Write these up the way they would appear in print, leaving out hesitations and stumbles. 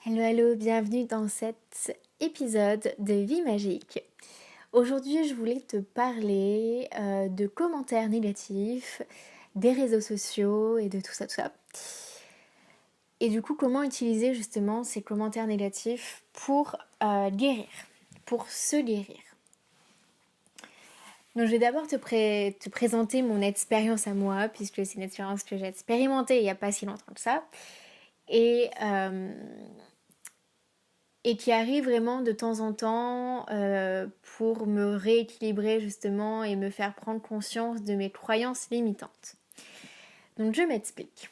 Hello, hello, bienvenue dans cet épisode de Vie Magique. Aujourd'hui, je voulais te parler de commentaires négatifs, des réseaux sociaux et de tout ça. Et du coup, comment utiliser justement ces commentaires négatifs pour guérir, pour se guérir. Donc, je vais d'abord te présenter mon expérience à moi, puisque c'est une expérience que j'ai expérimentée il n'y a pas si longtemps que ça. Et qui arrive vraiment de temps en temps pour me rééquilibrer justement et me faire prendre conscience de mes croyances limitantes. Donc je m'explique.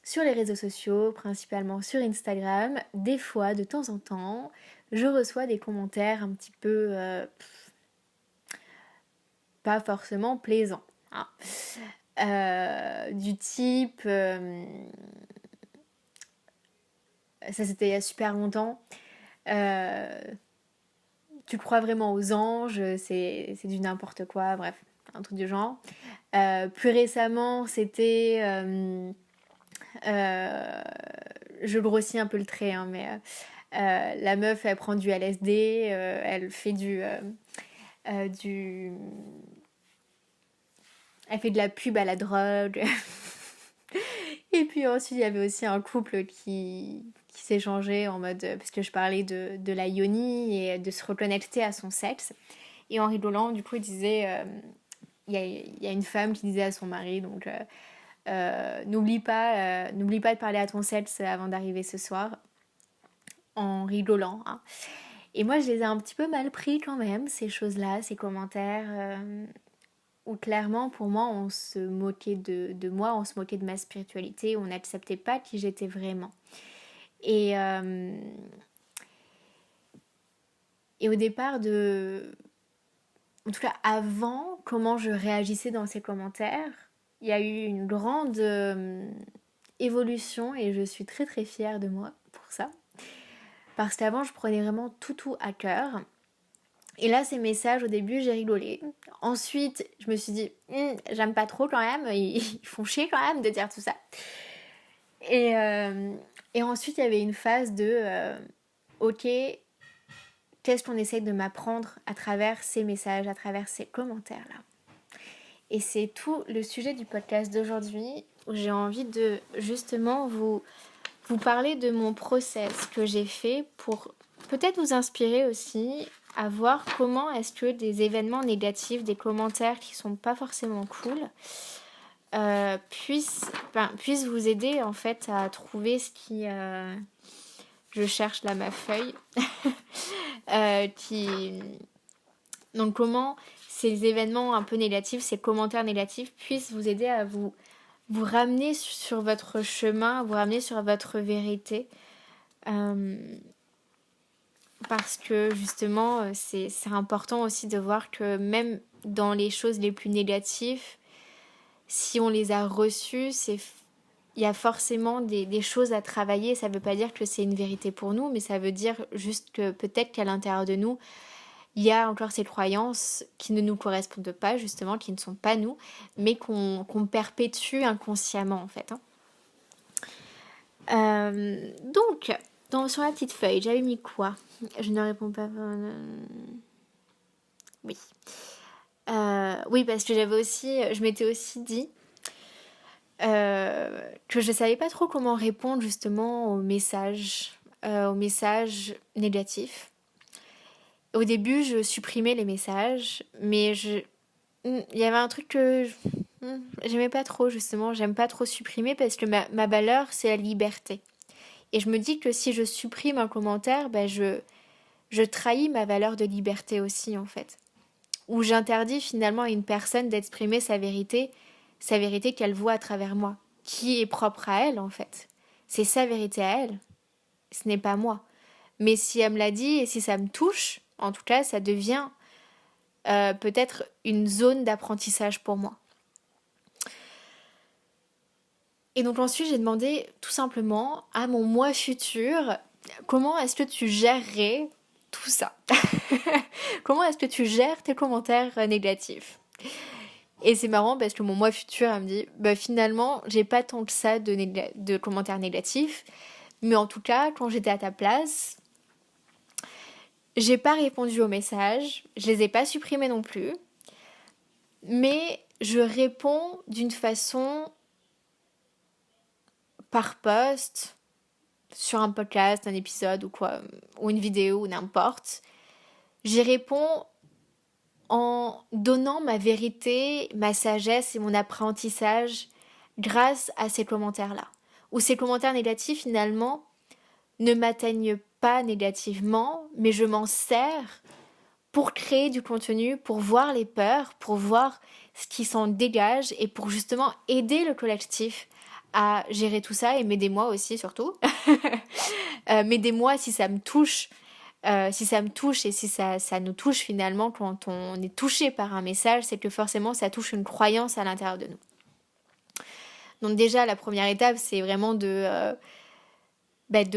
Sur les réseaux sociaux, principalement sur Instagram, des fois, de temps en temps, je reçois des commentaires un petit peu pas forcément plaisants. Hein. Du type... ça c'était il y a super longtemps. Tu crois vraiment aux anges, c'est du n'importe quoi, bref, un truc du genre. Plus récemment, c'était... je grossis un peu le trait, hein, mais la meuf, elle prend du LSD, elle fait elle fait de la pub à la drogue. Et puis ensuite, il y avait aussi un couple qui s'échangeait en mode... Parce que je parlais de la yoni et de se reconnecter à son sexe. Et en rigolant, du coup, il disait... Il y a une femme qui disait à son mari, donc... n'oublie pas de parler à ton sexe avant d'arriver ce soir. En rigolant. Hein. Et moi, je les ai un petit peu mal pris quand même, ces choses-là, ces commentaires... où clairement, pour moi, on se moquait de moi, on se moquait de ma spiritualité, on n'acceptait pas qui j'étais vraiment. Et au départ en tout cas, avant, comment je réagissais dans ces commentaires, il y a eu une grande évolution et je suis très très fière de moi pour ça. Parce qu'avant, je prenais vraiment tout à cœur. Et là, ces messages, au début, j'ai rigolé. Ensuite, je me suis dit, j'aime pas trop quand même, ils font chier quand même de dire tout ça. Et ensuite, il y avait une phase de, ok, qu'est-ce qu'on essaye de m'apprendre à travers ces messages, à travers ces commentaires-là. Et c'est tout le sujet du podcast d'aujourd'hui, où j'ai envie de justement vous parler de mon process que j'ai fait pour peut-être vous inspirer aussi à voir comment est-ce que des événements négatifs, des commentaires qui sont pas forcément cool, puissent vous aider en fait à trouver ce qui... je cherche là ma feuille. Donc comment ces événements un peu négatifs, ces commentaires négatifs puissent vous aider à vous ramener sur votre chemin, vous ramener sur votre vérité. Parce que justement, c'est important aussi de voir que même dans les choses les plus négatives, si on les a reçues, il y a forcément des choses à travailler. Ça ne veut pas dire que c'est une vérité pour nous, mais ça veut dire juste que peut-être qu'à l'intérieur de nous, il y a encore ces croyances qui ne nous correspondent pas, justement, qui ne sont pas nous, mais qu'on perpétue inconsciemment, en fait. Hein. Donc, sur la petite feuille, j'avais mis quoi ? Je ne réponds pas. Oui. Oui, parce que je m'étais aussi dit que je savais pas trop comment répondre justement aux messages négatifs. Au début, je supprimais les messages, mais il y avait un truc que j'aimais pas trop justement. J'aime pas trop supprimer parce que ma valeur, c'est la liberté. Et je me dis que si je supprime un commentaire, je trahis ma valeur de liberté aussi, en fait. Ou j'interdis finalement à une personne d'exprimer sa vérité qu'elle voit à travers moi, qui est propre à elle, en fait. C'est sa vérité à elle, ce n'est pas moi. Mais si elle me l'a dit et si ça me touche, en tout cas, ça devient peut-être une zone d'apprentissage pour moi. Et donc ensuite, j'ai demandé tout simplement à mon moi futur, comment est-ce que tu gérerais tout ça ? Comment est-ce que tu gères tes commentaires négatifs ? Et c'est marrant parce que mon moi futur, elle me dit, finalement, j'ai pas tant que ça de commentaires négatifs, Mais en tout cas, quand j'étais à ta place, j'ai pas répondu aux messages, je les ai pas supprimés non plus, mais je réponds d'une façon par post, sur un podcast, un épisode ou quoi, ou une vidéo ou n'importe. J'y réponds en donnant ma vérité, ma sagesse et mon apprentissage grâce à ces commentaires-là. Ou ces commentaires négatifs, finalement, ne m'atteignent pas négativement, mais je m'en sers pour créer du contenu, pour voir les peurs, pour voir ce qui s'en dégage et pour justement aider le collectif à gérer tout ça et m'aider moi aussi surtout. M'aider-moi si ça me touche. Si ça me touche et si ça nous touche finalement quand on est touché par un message, c'est que forcément ça touche une croyance à l'intérieur de nous. Donc déjà la première étape c'est vraiment de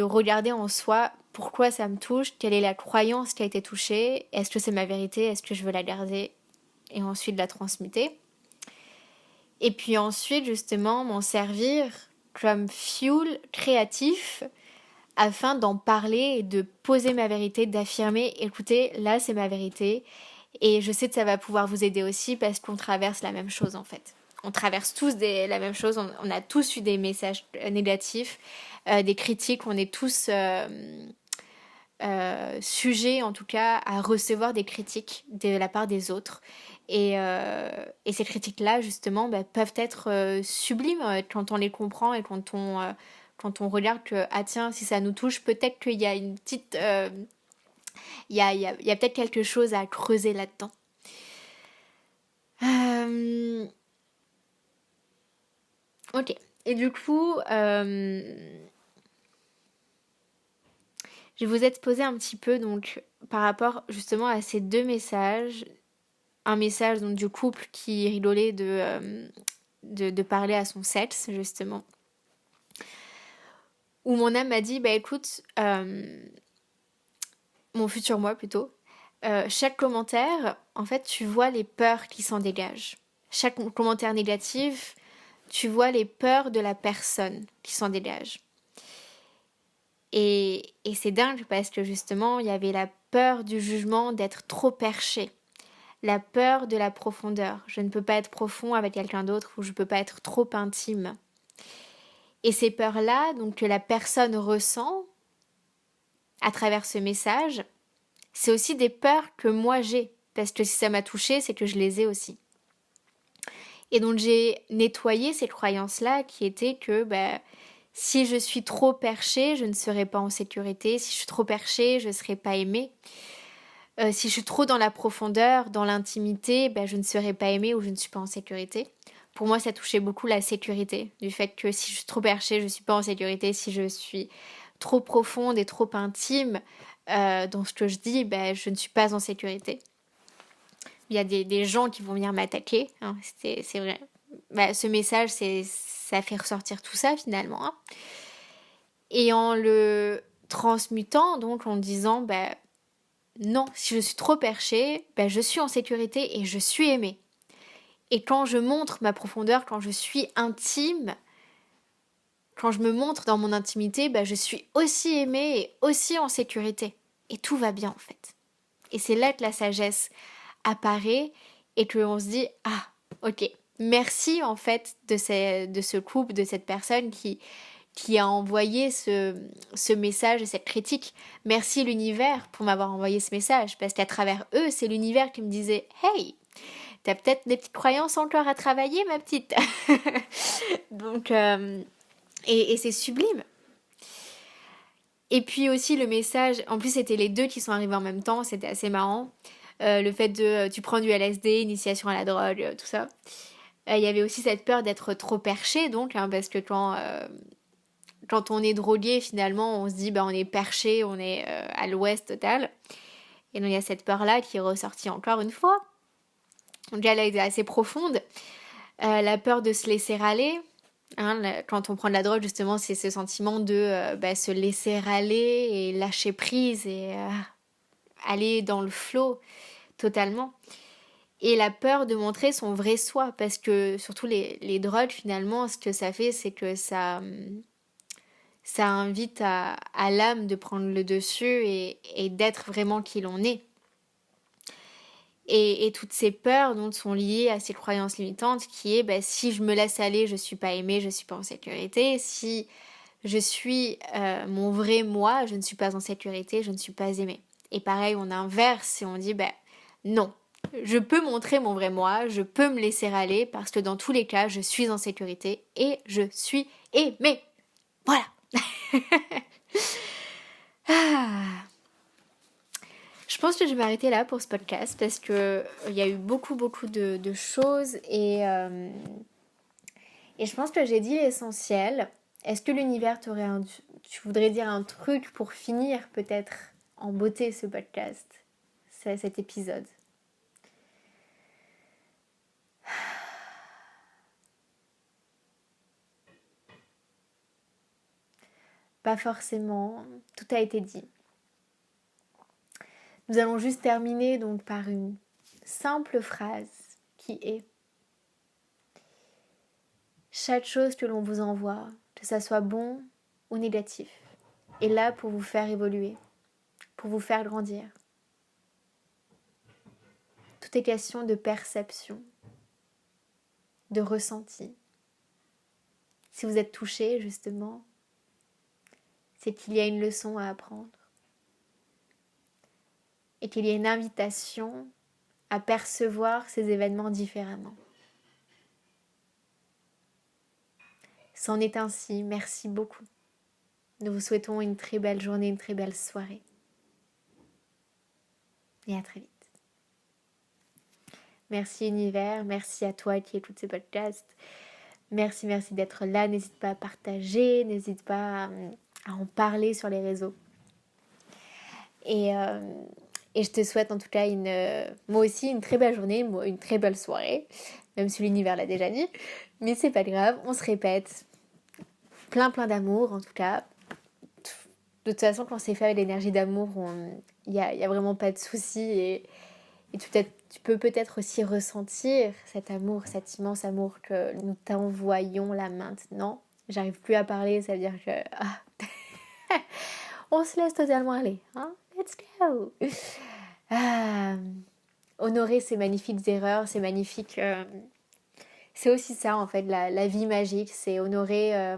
regarder en soi pourquoi ça me touche, quelle est la croyance qui a été touchée, est-ce que c'est ma vérité, est-ce que je veux la garder et ensuite la transmuter. Et puis ensuite justement m'en servir comme fuel créatif afin d'en parler et de poser ma vérité, d'affirmer, écoutez, là c'est ma vérité et je sais que ça va pouvoir vous aider aussi parce qu'on traverse la même chose en fait. On traverse tous la même chose, on a tous eu des messages négatifs, des critiques, on est tous sujets en tout cas à recevoir des critiques de la part des autres. Et ces critiques-là, justement, peuvent être sublimes quand on les comprend et quand on regarde que, ah tiens, si ça nous touche, peut-être qu'il y a une petite... il y a peut-être quelque chose à creuser là-dedans. Ok. Et du coup, je vais vous exposer un petit peu donc par rapport justement à ces deux messages. Un message donc du couple qui rigolait de parler à son sexe justement. Où mon âme m'a dit, écoute, mon futur moi plutôt, chaque commentaire, en fait, tu vois les peurs qui s'en dégagent. Chaque commentaire négatif, tu vois les peurs de la personne qui s'en dégagent. Et c'est dingue parce que justement, il y avait la peur du jugement d'être trop perché. La peur de la profondeur. Je ne peux pas être profond avec quelqu'un d'autre ou je ne peux pas être trop intime. Et ces peurs-là, donc que la personne ressent à travers ce message, c'est aussi des peurs que moi j'ai. Parce que si ça m'a touchée, c'est que je les ai aussi. Et donc j'ai nettoyé ces croyances-là qui étaient que si je suis trop perchée, je ne serai pas en sécurité. Si je suis trop perchée, je ne serai pas aimée. Si je suis trop dans la profondeur, dans l'intimité, je ne serai pas aimée ou je ne suis pas en sécurité. Pour moi, ça touchait beaucoup la sécurité. Du fait que si je suis trop perchée, je ne suis pas en sécurité. Si je suis trop profonde et trop intime dans ce que je dis, je ne suis pas en sécurité. Il y a des gens qui vont venir m'attaquer. Hein, c'est vrai. Ce message, ça fait ressortir tout ça finalement. Hein. Et en le transmutant, donc en disant... non, si je suis trop perchée, je suis en sécurité et je suis aimée. Et quand je montre ma profondeur, quand je suis intime, quand je me montre dans mon intimité, je suis aussi aimée et aussi en sécurité. Et tout va bien en fait. Et c'est là que la sagesse apparaît et qu'on se dit, ah, ok, merci en fait de ce couple, de cette personne qui a envoyé ce message et cette critique. Merci l'univers pour m'avoir envoyé ce message, parce qu'à travers eux, c'est l'univers qui me disait « Hey, t'as peut-être des petites croyances encore à travailler, ma petite !» Donc, et c'est sublime. Et puis aussi le message, en plus c'était les deux qui sont arrivés en même temps, c'était assez marrant. Le fait de tu prends du LSD, initiation à la drogue, tout ça. Il y avait aussi cette peur d'être trop perché, donc, parce que quand on est drogué, finalement, on se dit, on est perché, on est à l'ouest total. Et donc, il y a cette peur-là qui est ressortie encore une fois. Donc, elle est assez profonde. La peur de se laisser aller. Hein, quand on prend de la drogue, justement, c'est ce sentiment de se laisser aller et lâcher prise et aller dans le flow totalement. Et la peur de montrer son vrai soi. Parce que, surtout les drogues, finalement, ce que ça fait, c'est que ça ça invite à l'âme de prendre le dessus et d'être vraiment qui l'on est. Et toutes ces peurs donc sont liées à ces croyances limitantes qui est si je me laisse aller, je suis pas aimée, je suis pas en sécurité. Si je suis mon vrai moi, je ne suis pas en sécurité, je ne suis pas aimée. Et pareil, on inverse et on dit non, je peux montrer mon vrai moi, je peux me laisser aller parce que dans tous les cas, je suis en sécurité et je suis aimée. Voilà. Je pense que je vais m'arrêter là pour ce podcast parce que il y a eu beaucoup de choses et je pense que j'ai dit l'essentiel. Est-ce que l'univers tu voudrais dire un truc pour finir peut-être en beauté ce podcast, cet épisode? Pas forcément, tout a été dit. Nous allons juste terminer donc par une simple phrase qui est: chaque chose que l'on vous envoie, que ça soit bon ou négatif, est là pour vous faire évoluer, pour vous faire grandir. Tout est question de perception, de ressenti. Si vous êtes touché, justement, c'est qu'il y a une leçon à apprendre et qu'il y a une invitation à percevoir ces événements différemment. C'en est ainsi, merci beaucoup. Nous vous souhaitons une très belle journée, une très belle soirée. Et à très vite. Merci univers, merci à toi qui écoute ces podcasts. Merci d'être là. N'hésite pas à partager, n'hésite pas à en parler sur les réseaux. Et je te souhaite en tout cas moi aussi une très belle journée, une très belle soirée, même si l'univers l'a déjà dit. Mais c'est pas grave, on se répète. Plein d'amour en tout cas. De toute façon, quand c'est fait avec l'énergie d'amour, il y a vraiment pas de souci et tu peux peut-être aussi ressentir cet amour, cet immense amour que nous t'envoyons là maintenant. J'arrive plus à parler, ça veut dire que on se laisse totalement aller, hein? Let's go. Honorer ces magnifiques erreurs, ces magnifiques... c'est aussi ça en fait, la vie magique, c'est honorer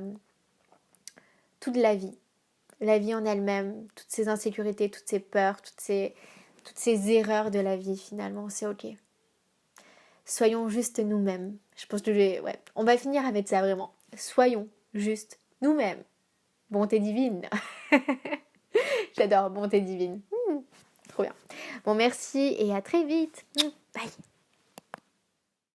toute la vie en elle-même, toutes ces insécurités, toutes ces peurs, toutes ces erreurs de la vie finalement, c'est ok. Soyons juste nous-mêmes. Je pense que on va finir avec ça vraiment. Soyons juste nous-mêmes. Bonté divine. J'adore bonté divine. Trop bien. Bon, merci et à très vite. Bye.